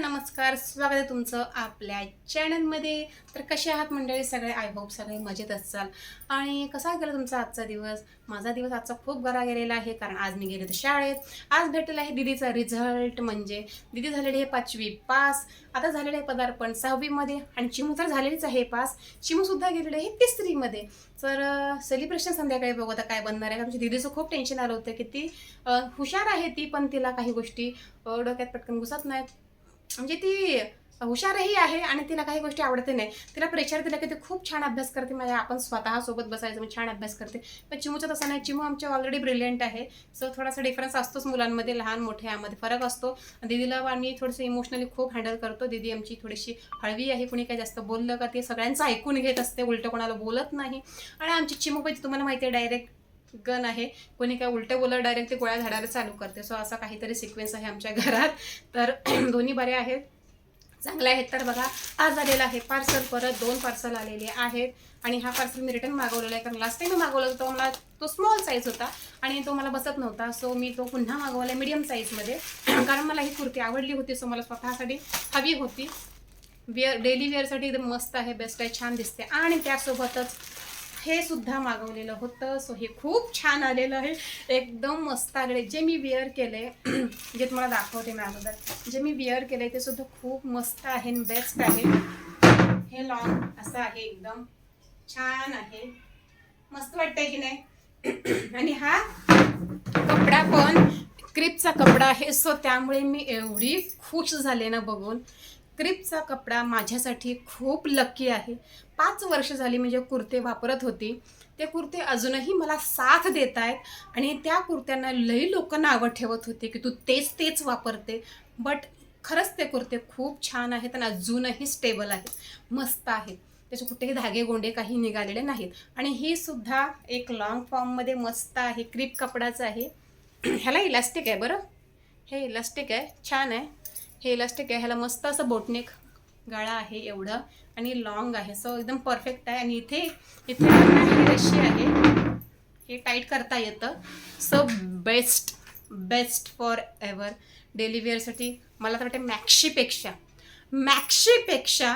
नमस्कार, स्वागत आहे तुमचं आपल्या चॅनलमध्ये. तर कसे आहात मंडळी सगळे? आय होप सगळे मजेत असाल. आणि कसा गेला तुमचा आजचा दिवस? माझा दिवस आजचा खूप बरा गेलेला आहे, कारण आज मी गेले तर शाळेत. आज भेटलेला आहे दीदीचा रिझल्ट, म्हणजे दीदी झालेली आहे 5वी पास. आता झालेलं आहे पदार्पण 6वी मध्ये, आणि चिमू तर झालेलीच आहे पास. चिमू सुद्धा गेलेली आहे 3री मध्ये. तर सेलिब्रेशन संध्याकाळी बघू आता काय बनणार आहे. आमच्या दीदीचं खूप टेन्शन आलं होतं की ती हुशार आहे ती, पण तिला काही गोष्टी डोक्यात पटकन घुसत नाहीत. म्हणजे ती हुशारही आहे आणि तिला काही गोष्टी आवडते नाही. तिला प्रेशर दिलं की ती खूप छान अभ्यास करते. म्हणजे आपण स्वतः सोबत बसायचं, मी छान अभ्यास करते. पण चिमूचं तसं नाही. चिमू आमच्या ऑलरेडी ब्रिलियंट आहे. सो थोडासा डिफरन्स असतोच मुलांमध्ये, लहान मोठे यामध्ये फरक असतो. दीदीला आम्ही थोडंसं इमोशनली खूप हँडल करतो. दीदी आमची थोडीशी हळवी आहे. कुणी काही जास्त बोललं का ते सगळ्यांचं ऐकून घेत असते, उलटं कोणाला बोलत नाही. आणि आमची चिमू पण तुम्हाला माहिती आहे डायरेक्ट गन आहे. कोणी काय उलटं बोललं डायरेक्ट ते गोळ्या झाडायला चालू करते. सो असा काहीतरी सिक्वेन्स आहे आमच्या घरात. तर दोन्ही बरे आहेत, चांगले आहेत. तर बघा, आज आलेला आहे पार्सल. परत 2 पार्सल आलेले आहेत. आणि हा पार्सल मी रिटर्न मागवलेला आहे, कारण लास्ट टाइम मी मागवला होता मला तो स्मॉल साईज होता आणि तो मला बसत नव्हता. सो मी तो पुन्हा मागवला मीडियम साईजमध्ये, कारण मला ही कुर्ती आवडली होती. सो मला स्वतःसाठी हवी होती. डेली वेअरसाठी एकदम मस्त आहे, बेस्ट आहे, छान दिसते. आणि त्यासोबतच हे सुद्धा मागवलेलं होतं. सो हे खूप छान आलेलं आहे, एकदम मस्त आलेलं आहे. जे मी वेअर केले जे तुम्हाला दाखवते मी अगोदर, जे मी वेअर केले ते सुद्धा खूप मस्त आहे, बेस्ट आहे. हे लॉंग असं आहे, एकदम छान आहे, मस्त वाटतंय की नाही. आणि हा कपडा पण क्रिपचा कपडा आहे. सो त्यामुळे मी एवढी खुश झाले ना बघून. क्रिपचा कपडा माझ्यासाठी खूप लकी आहे. 5 वर्ष झाली म्हणजे कुर्ते वापरत होती. ते कुर्ते अजूनही मला साथ देत आहेत. आणि त्या कुर्त्यांना लई लोक नावं ठेवत होते की तू तेच तेच वापरते. बट खरंच ते कुर्ते खूप छान आहेत आणि अजूनही स्टेबल आहेत, मस्त आहेत. त्याचे कुठेही धागे गोंडे काही निघालेले नाहीत. आणि ही सुद्धा एक लॉंग फॉर्ममध्ये मस्त आहे, क्रिप कपडाचं आहे. ह्याला इलास्टिक आहे बरं, हे इलास्टिक आहे, छान आहे. हे इलास्टिक आहे, ह्याला मस्त असं बोटनेक गळा आहे एवढं, आणि लॉंग आहे. सो एकदम परफेक्ट आहे. आणि इथे इथे रशी आहे, हे टाईट करता येतं. So best for ever daily वेअरसाठी. मला तर वाटतं मॅक्शीपेक्षा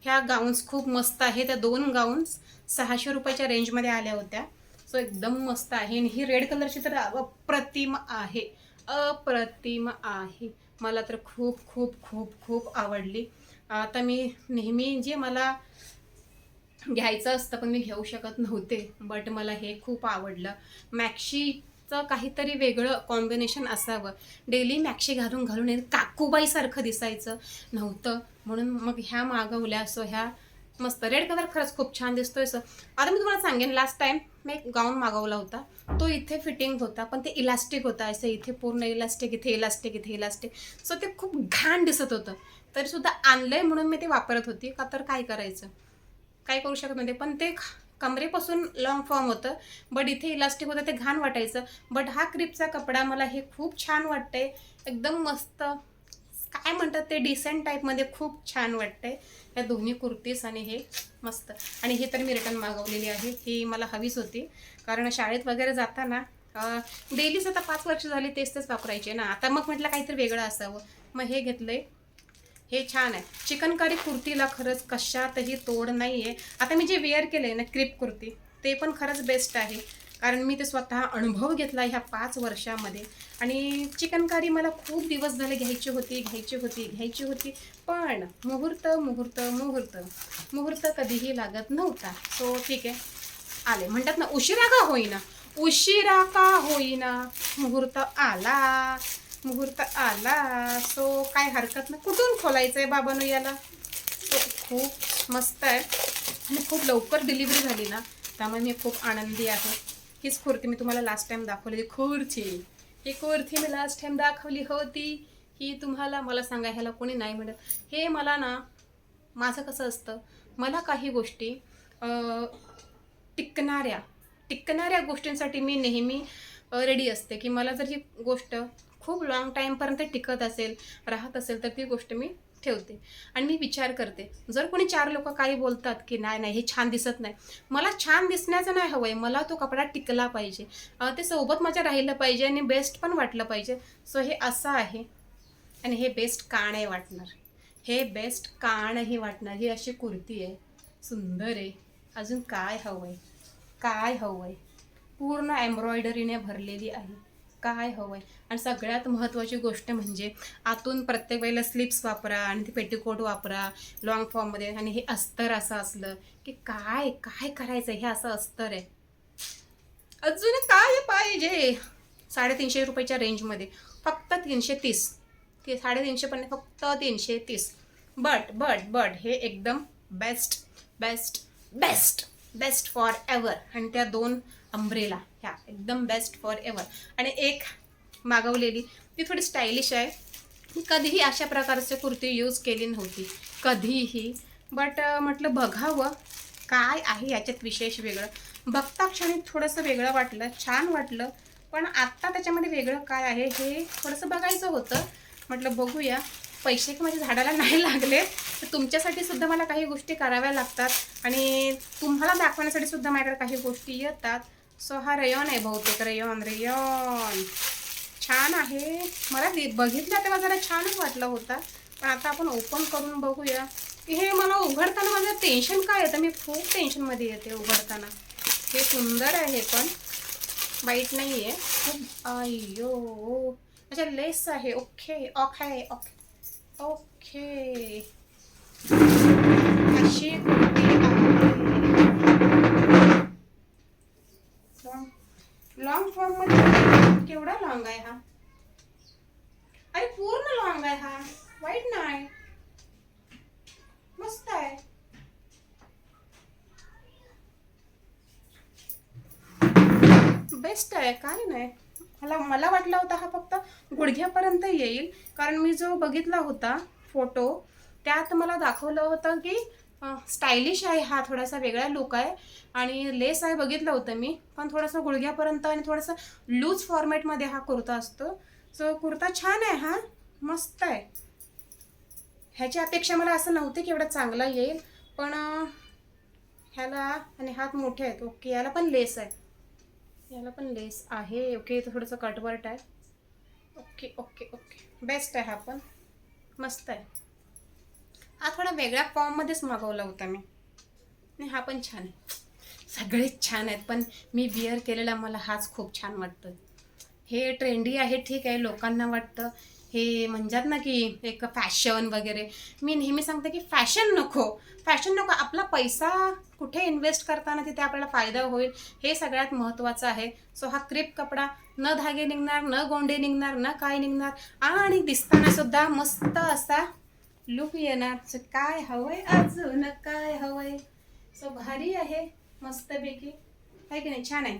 ह्या गाऊन्स खूप मस्त आहे. त्या 2 गाऊन्स 600 रुपयाच्या रेंजमध्ये आल्या होत्या. सो एकदम मस्त आहे. आणि ही रेड कलरची तर अप्रतिम आहे, अप्रतिम आहे. मला तर खूप खूप खूप खूप आवडली. आता मी नेहमी जे मला घ्यायचं असतं पण मी घेऊ शकत नव्हते, बट मला हे खूप आवडलं. मॅक्शीचं काहीतरी वेगळं कॉम्बिनेशन असावं. डेली मॅक्शी घालून घालून काकूबाईसारखं दिसायचं नव्हतं, म्हणून मग ह्या मागवल्या. सो ह्या मस्त, रेड कलर खरंच खूप छान दिसतोय. सो आता मी तुम्हाला सांगेन, लास्ट टाइम मी एक गाऊन मागवला होता, तो इथे फिटिंग होता पण ते इलास्टिक होता. असं इथे पूर्ण इलास्टिक, इथे इलास्टिक, इथे इलास्टिक. सो ते खूप घाण दिसत होतं. तरीसुद्धा आणलंय म्हणून मी ते वापरत होती, का तर काय करायचं, काय करू शकत नव्हते. पण ते कमरेपासून लॉंग फॉर्म होतं, बट इथे इलास्टिक होतं, ते घाण वाटायचं. बट हा क्रिपचा कपडा मला हे खूप छान वाटतंय, एकदम मस्त, काय म्हणतात ते डिसेंट टाईपमध्ये खूप छान वाटतंय. ह्या दोन्ही कुर्तीस आणि हे मस्त. आणि हे तर मी रिटर्न मागवलेली आहे, ही मला हवीच होती, कारण शाळेत वगैरे जाताना डेलीच आता 5 वर्ष झाली तेच वापरायचे ना. आता मग म्हटलं काहीतरी वेगळं असावं, मग हे घेतलंय. हे छान आहे. चिकनकारी कुर्तीला खरंच कशातही तोड नाही आहे. आता मी जे वेअर केलं आहे ना क्रिप कुर्ती, ते पण खरंच बेस्ट आहे, कारण मी ते स्वतः अनुभव घेतला ह्या 5 वर्षामध्ये. आणि चिकनकारी मला खूप दिवस झाले घ्यायची होती, पण मुहूर्त कधीही लागत नव्हता. सो ठीक आहे, आले. म्हणतात ना, उशिरा का होईना मुहूर्त आला. सो काय हरकत नाही. कुठून खोलायचं आहे बाबांनो याला. सो खूप मस्त आहे आणि खूप लवकर डिलिव्हरी झाली ना, त्यामुळे मी खूप आनंदी आहे. हीच कुर्ती मी तुम्हाला लास्ट टाइम दाखवलेली ही कुर्ती मी लास्ट टाइम दाखवली होती. ही तुम्हाला, मला सांगा, ह्याला कोणी नाही म्हणत. हे मला ना, माझं कसं असतं, मला काही गोष्टी टिकणाऱ्या गोष्टींसाठी मी नेहमी रेडी असते, की मला जर ही गोष्ट खूप लॉंग टाईमपर्यंत टिकत असेल, राहत असेल, तर ती गोष्ट मी ठेवते. आणि मी विचार करते, जर कोणी 4 लोक काही बोलतात की नाही हे छान दिसत नाही, मला छान दिसण्याचं नाही हवं आहे, मला तो कपडा टिकला पाहिजे, ते सोबत माझ्या राहिलं पाहिजे आणि बेस्ट पण वाटलं पाहिजे. सो हे असं आहे. आणि हे बेस्ट का नाही वाटणार, हे बेस्ट का नाही वाटणार. ही अशी कुर्ती आहे, सुंदर आहे. अजून काय हवं आहे, काय हवं आहे. पूर्ण एम्ब्रॉयडरीने भरलेली आहे. काय हवं आहे. आणि सगळ्यात महत्त्वाची गोष्ट म्हणजे आतून प्रत्येक वेळेला स्लिप्स वापरा आणि ती पेटीकोट वापरा लॉंग फॉर्ममध्ये. आणि हे अस्तर असं असलं की काय काय करायचं. हे असं अस्तर आहे. अजून काय पाहिजे. 350 रुपयाच्या रेंजमध्ये फक्त 330. ते 350 पण नाही, फक्त 330. बट हे एकदम best best best best for ever. आणि त्या 2 अंब्रेला ह्या एकदम बेस्ट फॉर एव्हर. आणि एक मागवलेली ती थोडी स्टायलिश आहे. कधीही अशा प्रकारची कुर्ती यूज केली नव्हती कधीही. बट म्हटलं बघावं काय आहे याच्यात विशेष वेगळं. बघता क्षणी थोडंसं वेगळं वाटलं, छान वाटलं. पण आत्ता त्याच्यामध्ये वेगळं काय आहे हे थोडंसं बघायचं होतं. म्हटलं बघूया. पैसे की माझ्या झाडाला नाही लागले तर तुमच्यासाठी सुद्धा मला काही गोष्टी कराव्या लागतात आणि तुम्हाला दाखवण्यासाठी सुद्धा माझ्याकडे काही गोष्टी येतात. सो हा रेयॉन आहे बहुतेक. रेयॉन छान आहे. मला बघितलं तेव्हा जरा छानच वाटला होता. पण आता आपण ओपन करून बघूया की हे मला उघडताना माझं टेन्शन काय येतं. मी खूप टेन्शनमध्ये येते उघडताना. हे सुंदर आहे पण वाईट नाही आहे खूप. अय्यो अच्छा लेस आहे. ओके ओके ओके ओके अशी कुर्ती आहे. लॉंग फॉर्म मध्ये केवढा लॉंग आहे हा. अरे पूर्ण लॉंग आहे हा. वाईट नाही, मस्त आहे. बेस्ट आहे. काय नाही. मला वाटलं होतं हा फक्त गुडघ्यापर्यंत येईल. कारण मी जो बघितला होता फोटो त्यात मला दाखवलं होतं की स्टायलिश आहे हा. थोडासा वेगळा लुक आहे आणि लेस आहे बघितलं होतं मी. पण थोडंसं गुडघ्यापर्यंत आणि थोडंसं लूज फॉर्मॅटमध्ये हा कुर्ता असतो. सो कुर्ता छान आहे हा, मस्त आहे. ह्याच्या अपेक्षा मला असं नव्हतं की एवढा चांगला येईल. पण ह्याला आणि हात मोठे आहेत. ओके याला पण लेस आहे. याला पण लेस आहे. ओके इथं थोडंसं कटवर्ट आहे. ओके ओके ओके बेस्ट आहे हा पण, मस्त आहे. हा थोडा वेगळ्या फॉर्ममध्येच मागवला होता मी. आणि हा पण छान आहे. सगळेच छान आहेत पण मी विअर केलेला मला हाच खूप छान वाटतो. हे ट्रेंडी आहे ठीक आहे. लोकांना वाटतं हे म्हणतात ना की एक फॅशन वगैरे. मी नेहमी सांगते की फॅशन नको, फॅशन नको. आपला पैसा कुठे इन्व्हेस्ट करताना तिथे आपल्याला फायदा होईल हे सगळ्यात महत्त्वाचं आहे. सो हा क्रिप कपडा, न धागे निघणार, न गोंडे निघणार, न काय निघणार आणि दिसताना सुद्धा मस्त असा लुक येणार. सो काय हवंय अजून काय हवंय. सो भारी आहे मस्तपैकी आहे की नाही. छान आहे.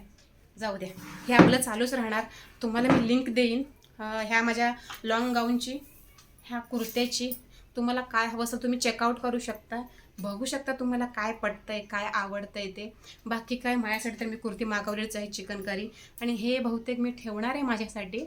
जाऊ द्या हे आपलं चालूच राहणार. तुम्हाला मी लिंक देईन ह्या माझ्या लॉंग गाऊनची, ह्या कुर्त्याची. तुम्हाला काय हवं असं तुम्ही चेकआउट करू शकता, बघू शकता तुम्हाला काय पटतंय काय आवडतंय ते. बाकी काय माझ्यासाठी तर मी कुर्ती मागवलीच आहे चिकन करी. आणि हे बहुतेक मी ठेवणार आहे माझ्यासाठी.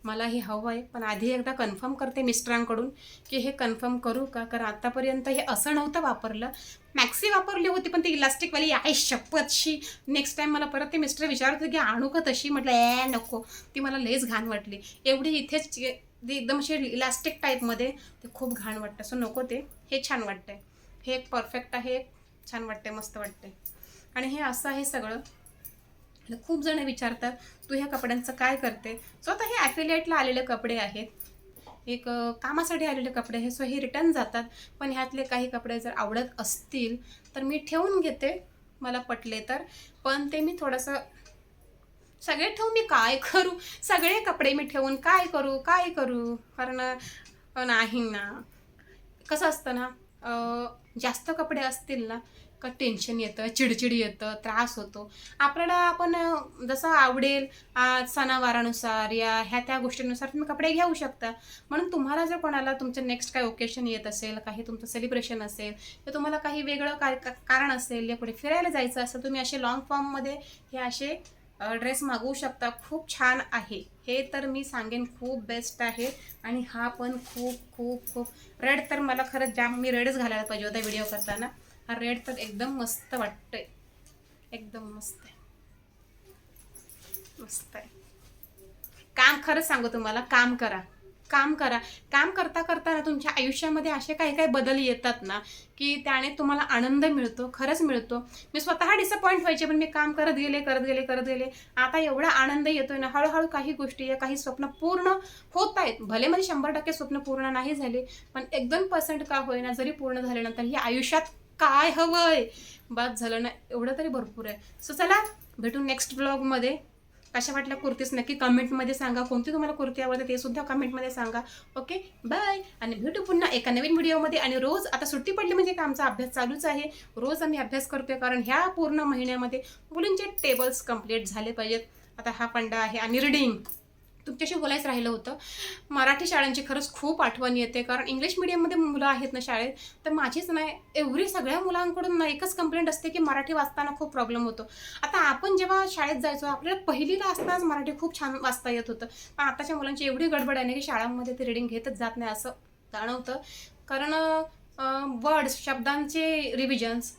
मला हे हवं आहे पण आधी एकदा कन्फर्म करते मिस्टरांकडून की हे कन्फर्म करू का. कारण आत्तापर्यंत हे असं नव्हतं वापरलं. मॅक्सी वापरली होती पण ती इलास्टिकवाली आहे शपथशी. नेक्स्ट टाईम मला परत ते मिस्टर विचारत होते की आणू का तशी. म्हटलं नको, ती मला लेस घाण वाटली. एवढी इथेच ती एकदम अशी इलास्टिक टाईपमध्ये ते खूप घाण वाटतं. सो नको ते. हे छान वाटतंय. हे एक परफेक्ट आहे. छान वाटतंय, मस्त वाटतंय. आणि हे असं आहे सगळं. खूप जण विचारतात तू ह्या कपड्यांचं काय करते. सो आता हे ॲफिलिएटला आलेले कपडे आहेत. एक कामासाठी आलेले कपडे हे. सो हे रिटर्न जातात. पण ह्यातले काही कपडे जर आवडत असतील तर मी ठेवून घेते, मला पटले तर. पण ते मी थोडंसं सगळे ठेवून मी काय करू. सगळे कपडे मी ठेवून काय करू काय करू. कारण नाही ना, कसं असतं ना जास्त कपडे असतील ना का टेन्शन येतं, चिडचिड येतं, त्रास होतो आपल्याला. आपण जसं आवडेल सणावारानुसार या ह्या त्या गोष्टींनुसार तुम्ही कपडे घेऊ शकता. म्हणून तुम्हाला जर कोणाला तुमचं नेक्स्ट काय ओकेशन येत असेल, काही तुमचं सेलिब्रेशन असेल तर तुम्हाला काही वेगळं कारण असेल या पुढे फिरायला जायचं असेल, तुम्ही असे लॉंग फॉर्ममध्ये हे असे ड्रेस मागवू शकता. खूप छान आहे हे तर मी सांगेन, खूप बेस्ट आहे. आणि हा पण खूप खूप खूप रेड तर मला खरंच जाम, मी रेडच घालायला पाहिजे होता व्हिडिओ करताना. हा रेड तर एकदम मस्त वाटतंय, एकदम मस्त आहे, मस्त आहे. काम खरंच सांगू तुम्हाला, काम करा. काम करा. काम करता करता तुमच्या आयुष्यामध्ये असे काही काही बदल येतात ना की त्याने तुम्हाला आनंद मिळतो, खरंच मिळतो. मी स्वतः डिसअपॉइंट व्हायचे, पण मी काम करत गेले. आता एवढा आनंद येतोय ना, हळूहळू काही गोष्टी काही स्वप्न पूर्ण होत आहेत. भले म्हणजे 100% स्वप्न पूर्ण नाही झाले, पण 1-2% का होईना जरी पूर्ण झाल्यानंतर ही आयुष्यात काय हवंय बस झालं ना, एवढं तरी भरपूर आहे. सो चला भेटू नेक्स्ट ब्लॉगमध्ये. कशा वाटल्या कुर्तीज नक्की कमेंटमध्ये सांगा. कोणती तुम्हाला कुर्ती आवडते ते सुद्धा कमेंटमध्ये सांगा. ओके बाय, आणि भेटू पुन्हा एका नवीन व्हिडिओमध्ये. आणि रोज आता सुट्टी पडली म्हणजे का आमचा अभ्यास चालूच आहे. रोज आम्ही अभ्यास करतोय, कारण ह्या पूर्ण महिन्यामध्ये मुलींचे टेबल्स कंप्लीट झाले पाहिजेत. आता हा फंडा आहे. आणि रीडिंग तुमच्याशी बोलायचं राहिलं होतं. मराठी शाळांची खरंच खूप आठवण येते, कारण इंग्लिश मिडियममध्ये मुलं आहेत ना शाळेत, तर माझीच नाही एवढी सगळ्या मुलांकडून ना एकच कंप्लेंट असते की मराठी वाचताना खूप प्रॉब्लेम होतो. आता आपण जेव्हा शाळेत जायचो आपल्याला पहिलीला असतानाच मराठी खूप छान वाचता येत होतं, पण आताच्या मुलांची एवढी गडबड आहे ना की शाळांमध्ये ते रीडिंग घेतच जात नाही असं जाणवतं. कारण वर्ड्स शब्दांचे रिव्हिजन्स,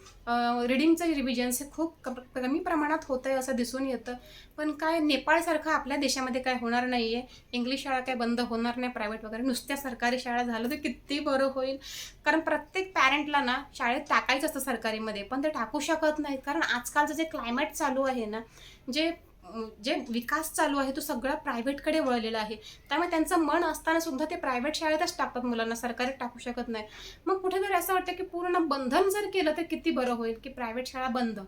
रीडिंगचं रिव्हिजन्स हे खूप कमी प्रमाणात होतं आहे असं दिसून येतं. पण काय नेपाळसारखं आपल्या देशामध्ये काय होणार नाही आहे. इंग्लिश शाळा काय बंद होणार नाही, प्रायव्हेट वगैरे. नुसत्या सरकारी शाळा झालं तर किती बरं होईल. कारण प्रत्येक पॅरेंटला ना शाळेत टाकायचं असतं सरकारीमध्ये, पण ते टाकू शकत नाहीत. कारण आजकालचं जे क्लायमेट चालू आहे ना, जे जे विकास चालू आहे तो सगळा प्रायव्हेटकडे वळलेला आहे. त्यामुळे त्यांचं मन असताना सुद्धा ते प्रायव्हेट शाळेतच टाकतात मुलांना, सरकारी टाकू शकत नाही. मग कुठेतरी असं वाटतं की पूर्ण बंधन जर केलं तर किती बरं होईल की प्रायव्हेट शाळा बंद.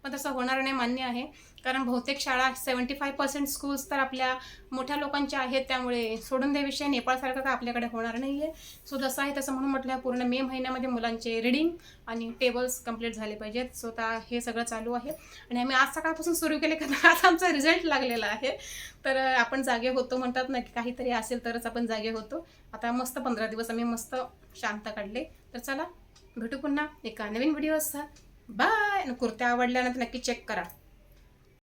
पण तसं होणार नाही, मान्य आहे. कारण बहुतेक शाळा 75% स्कूल्स तर आपल्या मोठ्या लोकांच्या आहेत, त्यामुळे सोडून द्या विषय. नेपाळसारखं का आपल्याकडे होणार नाही आहे. सो जसं आहे तसं म्हणून म्हटलं पूर्ण मे महिन्यामध्ये मुलांचे रीडिंग आणि टेबल्स कंप्लीट झाले पाहिजेत. सो आता हे सगळं चालू आहे. आणि आम्ही आज सकाळपासून सुरू केले, कारण आज आमचा रिझल्ट लागलेला आहे. तर आपण जागे होतो म्हणतात ना की काहीतरी असेल तरच आपण जागे होतो. आता मस्त 15 दिवस आम्ही मस्त शांत काढले. तर चला भेटू पुन्हा एका नवीन व्हिडिओ असतात. बाय. आणि कुर्त्या आवडल्यानंतर नक्की चेक करा.